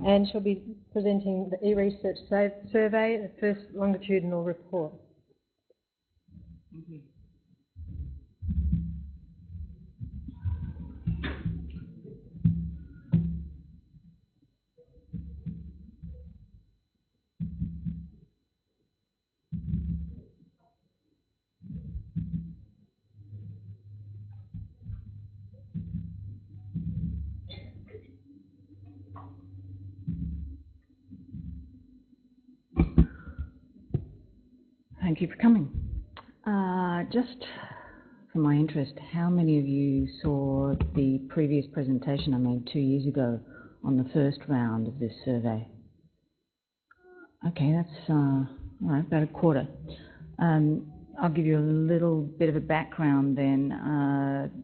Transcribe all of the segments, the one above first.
and she'll be presenting the eResearch survey, the first longitudinal report. Thank you for coming. Just for my interest, how many of you saw the previous presentation I made 2 years ago on the first round of this survey? Okay, that's all right, about a quarter. I'll give you a little bit of a background then.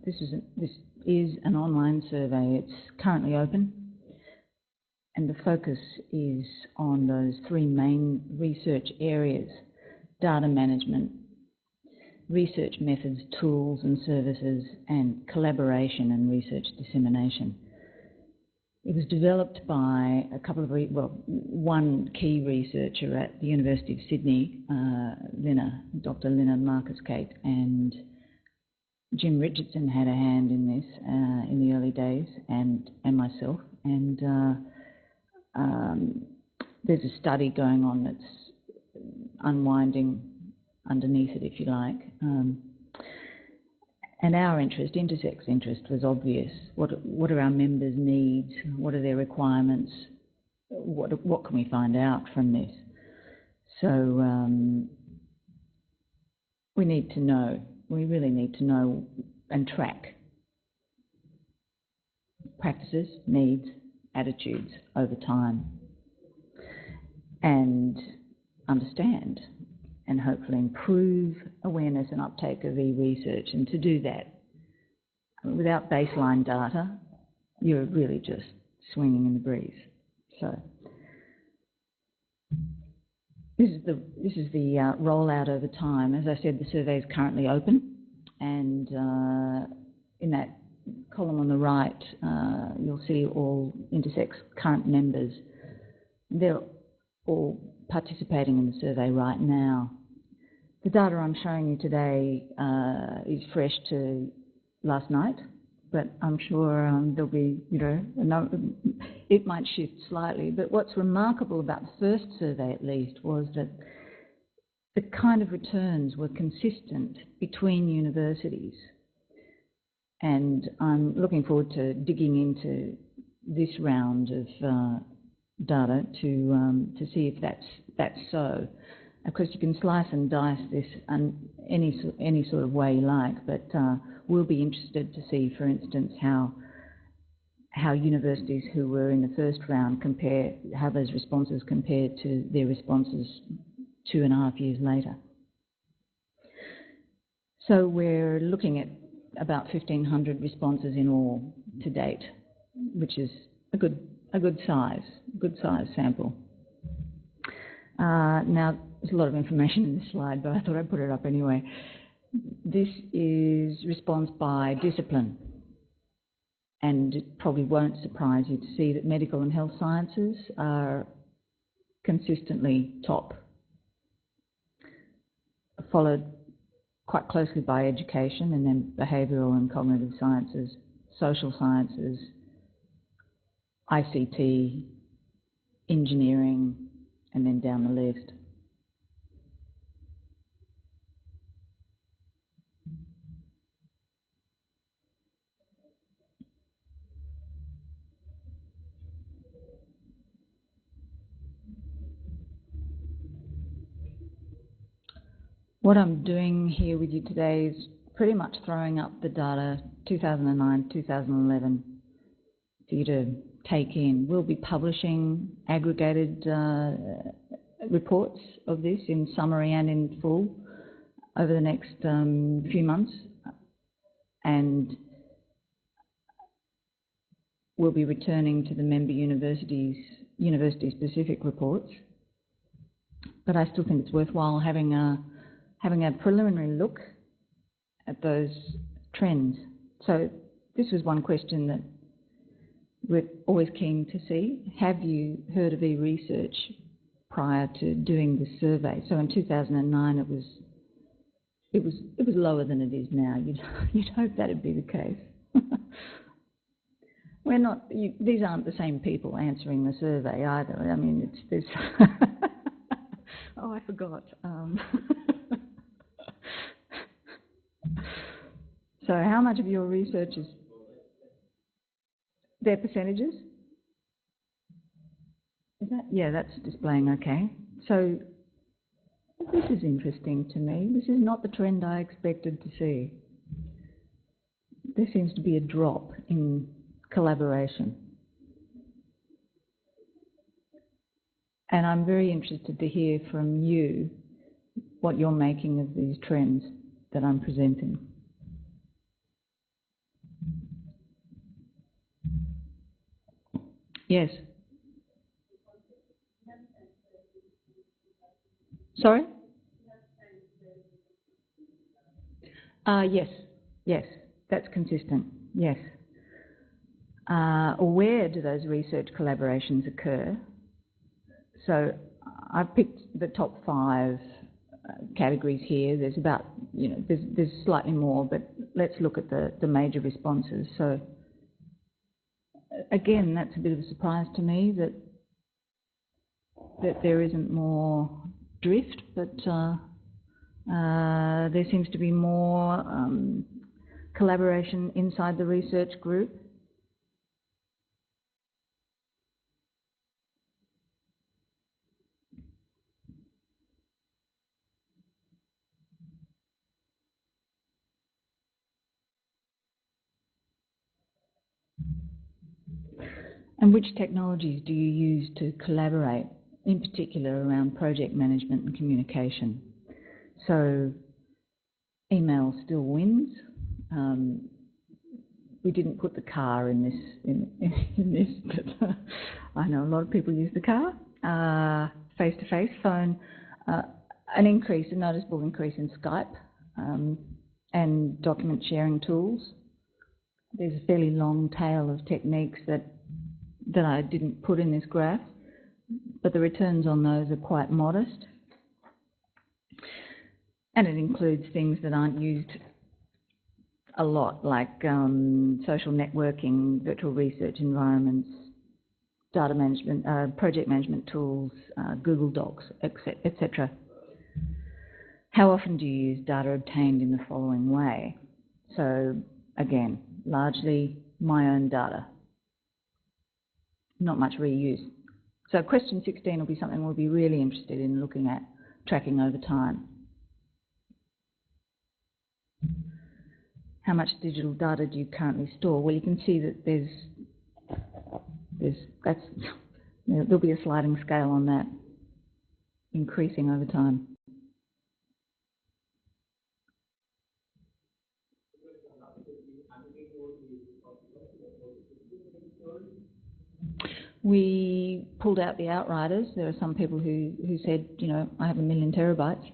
This is an online survey. It's currently open, and the focus is on those 3 main research areas: data management, research methods, tools and services, and collaboration and research dissemination. It was developed by a couple of, one key researcher at the University of Sydney, Dr. Lina Marcus-Kate, and Jim Richardson had a hand in this in the early days, and myself. And there's a study going on that's unwinding underneath it, if you like. And our interest, Intersec's interest, was obvious. What are our members' needs? What are their requirements? What can we find out from this? So we need to know. We really need to know and track practices, needs, attitudes over time, and understand and hopefully improve awareness and uptake of e-research. And to do that, without baseline data, you're really just swinging in the breeze. So this is the rollout over time. As I said, the survey is currently open, and in that column on the right, you'll see all Intersec's current members. They're all participating in the survey right now. The data I'm showing you today is fresh to last night, but I'm sure there'll be, it might shift slightly. But what's remarkable about the first survey, at least, was that the kind of returns were consistent between universities. And I'm looking forward to digging into this round of data to see if that's so. Of course, you can slice and dice this any sort of way you like, but we'll be interested to see, for instance, how universities who were in the first round compare, how those responses compare to their responses 2.5 years later. So we're looking at about 1,500 responses in all to date, which is a good size sample. Now, there's a lot of information in this slide, but I thought I'd put it up anyway. This is response by discipline, and it probably won't surprise you to see that medical and health sciences are consistently top, followed quite closely by education, and then behavioural and cognitive sciences, social sciences, ICT, engineering, and then down the list. What I'm doing here with you today is pretty much throwing up the data 2009, 2011 for you to take in. We'll be publishing aggregated reports of this in summary and in full over the next few months, and we'll be returning to the member universities university-specific reports. But I still think it's worthwhile having a preliminary look at those trends. So this was one question that we're always keen to see. Have you heard of eResearch prior to doing this survey? So in 2009, it was lower than it is now. You'd hope that'd be the case. We're not. These aren't the same people answering the survey either. I mean, it's this. Oh, I forgot. So, how much of your research is their percentages? Is that? Yeah, that's displaying okay. So, this is interesting to me. This is not the trend I expected to see. There seems to be a drop in collaboration. And I'm very interested to hear from you what you're making of these trends that I'm presenting. Yes. Sorry? Yes, that's consistent, yes. Where do those research collaborations occur? So I've picked the top 5 categories here. There's about, there's slightly more, but let's look at the major responses. So again, that's a bit of a surprise to me that there isn't more drift, but there seems to be more collaboration inside the research group. And which technologies do you use to collaborate, in particular around project management and communication? So email still wins. We didn't put the car in this, but I know a lot of people use the car. Face-to-face, phone, a noticeable increase in Skype and document sharing tools. There's a fairly long tail of techniques that I didn't put in this graph, but the returns on those are quite modest. And it includes things that aren't used a lot, like social networking, virtual research environments, data management, project management tools, Google Docs, etc. How often do you use data obtained in the following way? So again, largely my own data, not much reuse. So question 16 will be something we'll be really interested in looking at, tracking over time. How much digital data do you currently store? Well, you can see that there'll be a sliding scale on that, increasing over time. We pulled out the outriders. There are some people who said, I have 1 million terabytes.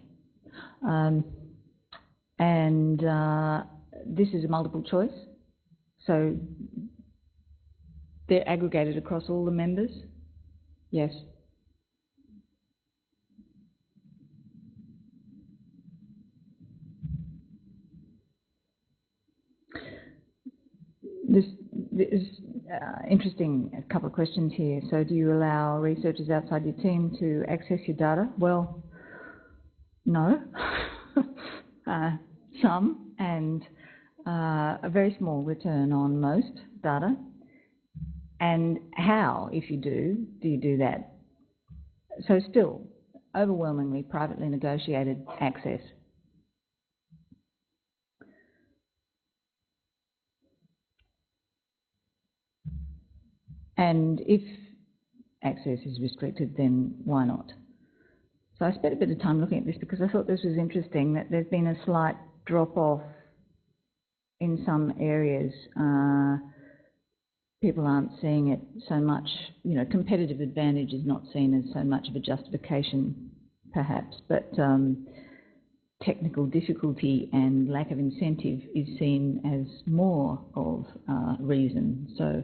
This is a multiple choice. So they're aggregated across all the members. Yes. This is interesting, a couple of questions here. So do you allow researchers outside your team to access your data? Well, no. Some, and a very small return on most data. And how, if you do you do that? So still, overwhelmingly privately negotiated access. And if access is restricted, then why not? So I spent a bit of time looking at this because I thought this was interesting, that there's been a slight drop-off in some areas. People aren't seeing it so much, competitive advantage is not seen as so much of a justification, perhaps, but technical difficulty and lack of incentive is seen as more of reason. So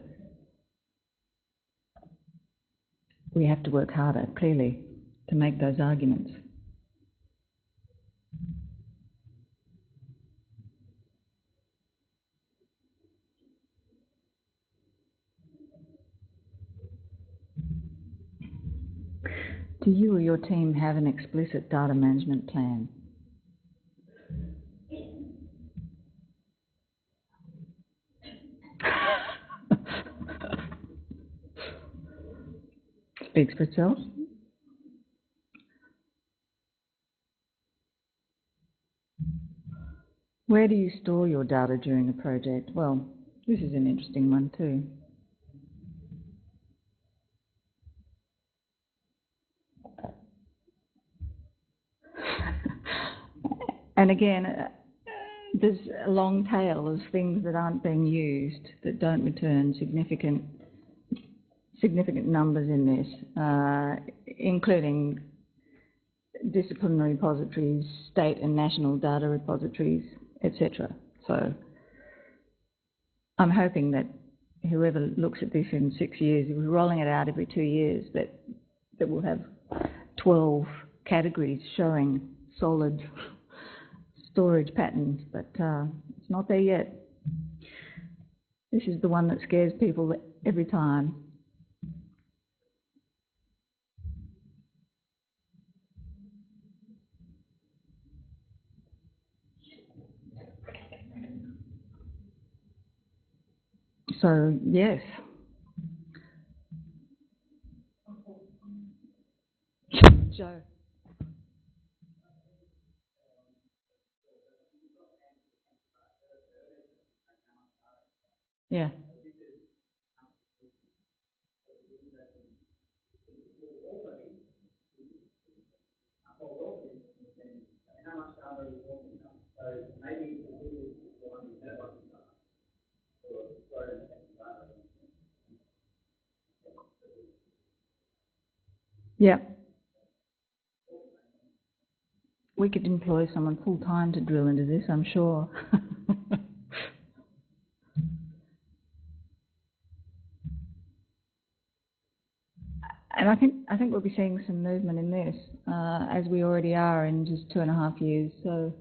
we have to work harder, clearly, to make those arguments. Do you or your team have an explicit data management plan? Speaks for itself. Where do you store your data during a project? Well, this is an interesting one too. And again, there's a long tail of things that aren't being used, that don't return significant numbers in this, including disciplinary repositories, state and national data repositories, etc. So I'm hoping that whoever looks at this in 6 years, if we're rolling it out every 2 years, that we'll have 12 categories showing solid storage patterns, but it's not there yet. This is the one that scares people every time. So, yes. Joe. Yeah. Yeah. We could employ someone full-time to drill into this, I'm sure. And I think we'll be seeing some movement in this, as we already are in just 2.5 years. So,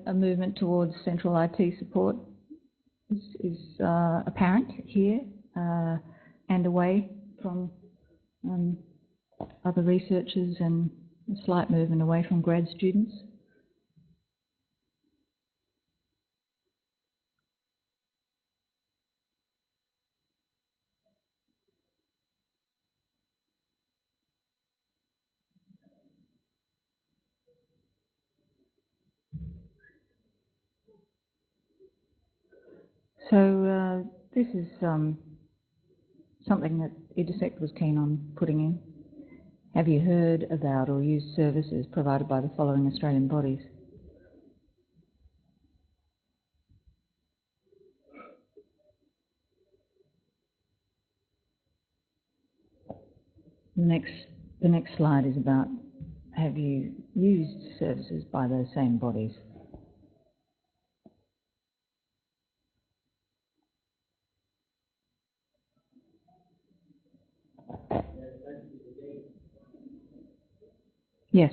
a movement towards central IT support is apparent here, and away from other researchers, and a slight movement away from grad students. So this is something that eResearch was keen on putting in. Have you heard about or used services provided by the following Australian bodies? The next slide is about, have you used services by those same bodies? Yes.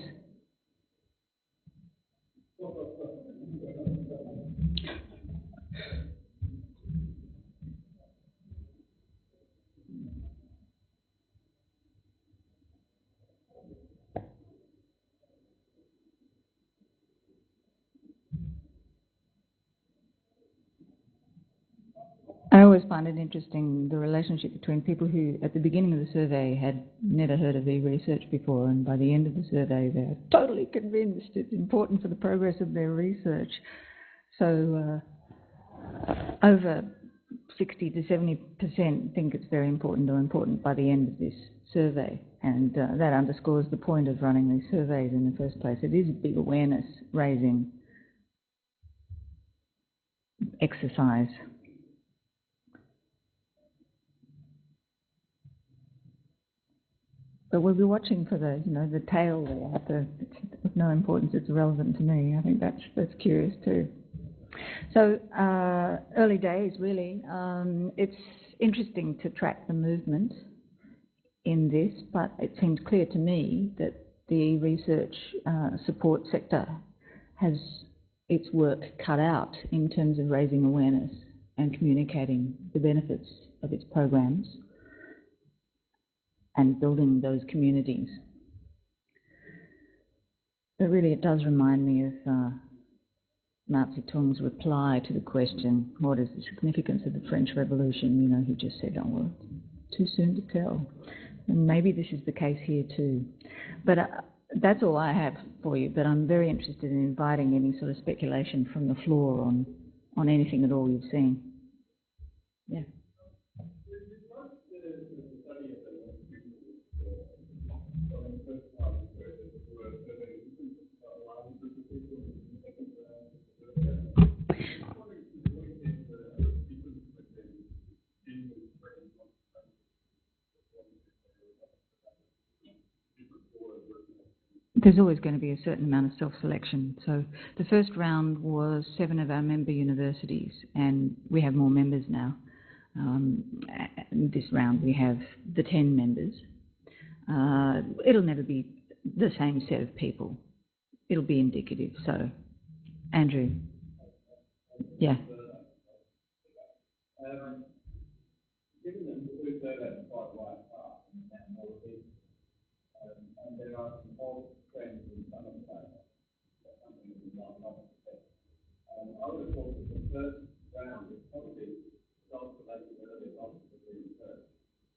I always find it interesting, the relationship between people who, at the beginning of the survey, had never heard of eResearch before, and by the end of the survey, they're totally convinced it's important for the progress of their research. So over 60 to 70% think it's very important or important by the end of this survey, and that underscores the point of running these surveys in the first place. It is a big awareness raising exercise. But we'll be watching for the tail there. It's of no importance, it's irrelevant to me. I think that's curious too. So early days, really. It's interesting to track the movement in this, but it seems clear to me that the research support sector has its work cut out in terms of raising awareness and communicating the benefits of its programs and building those communities. But really, it does remind me of Mao Zedong's reply to the question, what is the significance of the French Revolution? You know, he just said, oh, well, too soon to tell. And maybe this is the case here too. But that's all I have for you, but I'm very interested in inviting any sort of speculation from the floor on anything at all you've seen. Yeah. There's always going to be a certain amount of self-selection. So the first round was 7 of our member universities, and we have more members now. This round we have the 10 members. It'll never be the same set of people. It'll be indicative. So, Andrew, yeah. Given that the two surveys are quite wide apart and more people, and there are some old trends in some of the data, that's something that we might not expect. I would have thought that the first round is probably results related to early results of the research,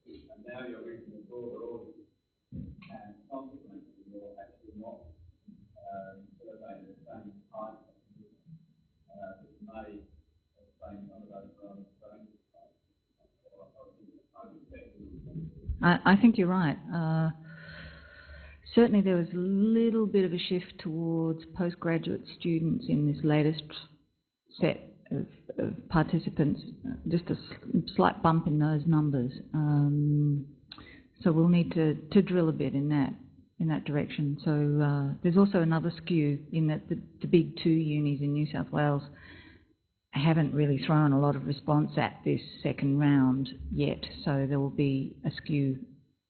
and now you're reaching a broader audience, and consequently you're actually not surveying the same time, which may explain some of those rather strange. I think you're right. Certainly there was a little bit of a shift towards postgraduate students in this latest set of participants, just a slight bump in those numbers. So we'll need to drill a bit in that direction. So there's also another skew in that the big 2 unis in New South Wales haven't really thrown a lot of response at this second round yet, so there will be a skew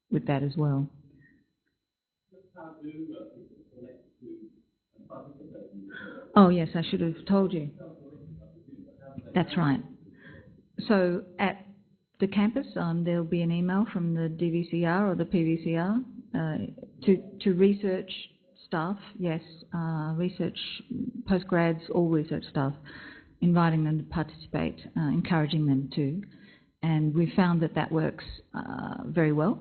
with that as well. Oh yes, I should have told you. That's right. So at the campus, there'll be an email from the DVCR or the PVCR to research staff, yes, research postgrads, all research staff, inviting them to participate, encouraging them to. And we found that works very well,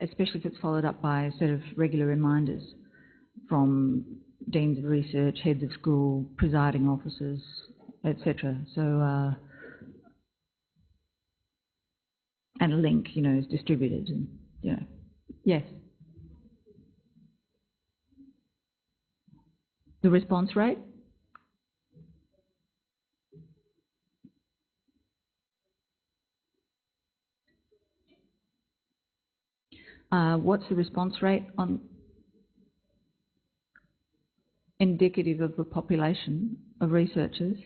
especially if it's followed up by a set of regular reminders from deans of research, heads of school, presiding officers, etc. So, and a link, is distributed, and yes. The response rate? What's the response rate on indicative of the population of researchers?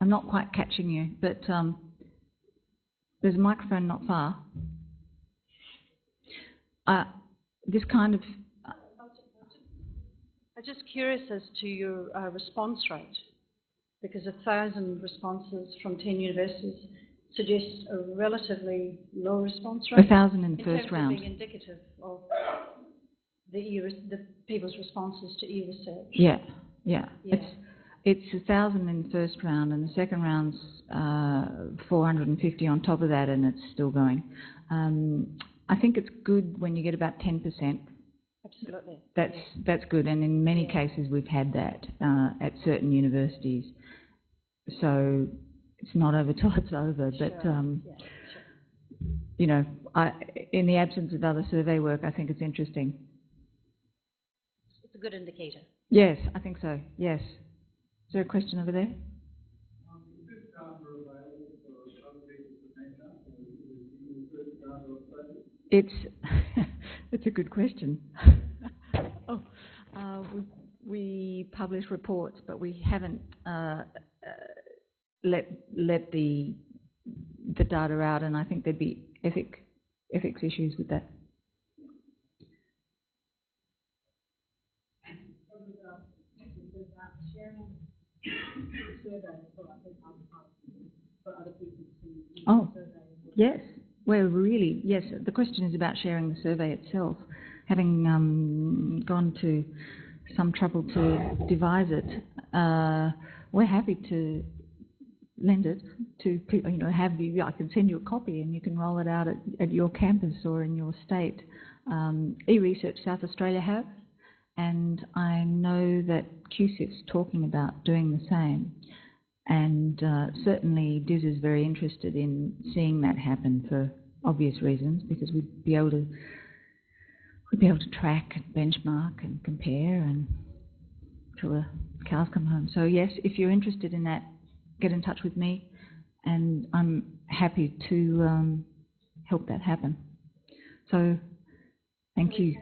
I'm not quite catching you, but there's a microphone not far. This kind of... I'm just curious as to your response rate, because 1,000 responses from 10 universities suggests a relatively low response rate. 1,000 in the first round. Being indicative of the people's responses to eResearch. Yeah. It's 1,000 in the first round, and the second round's 450 on top of that, and it's still going. I think it's good when you get about 10%. Absolutely. That's good, and in many cases we've had that at certain universities. So it's not over till it's over, but in the absence of other survey work, I think it's interesting. It's a good indicator. Yes, I think so. Yes. Is there a question over there? It's it's a good question. Oh, we publish reports, but we haven't let the data out, and I think there'd be ethics issues with that. Oh, yes. Well, really, yes. The question is about sharing the survey itself. Having gone to some trouble to devise it, we're happy to lend it to people. You know, I can send you a copy, and you can roll it out at your campus or in your state. eResearch South Australia have, and I know that QSIF's talking about doing the same. And certainly DIS is very interested in seeing that happen for obvious reasons, because we'd be able to track and benchmark and compare and till the cows come home. So yes, if you're interested in that, get in touch with me, and I'm happy to help that happen. So thank you.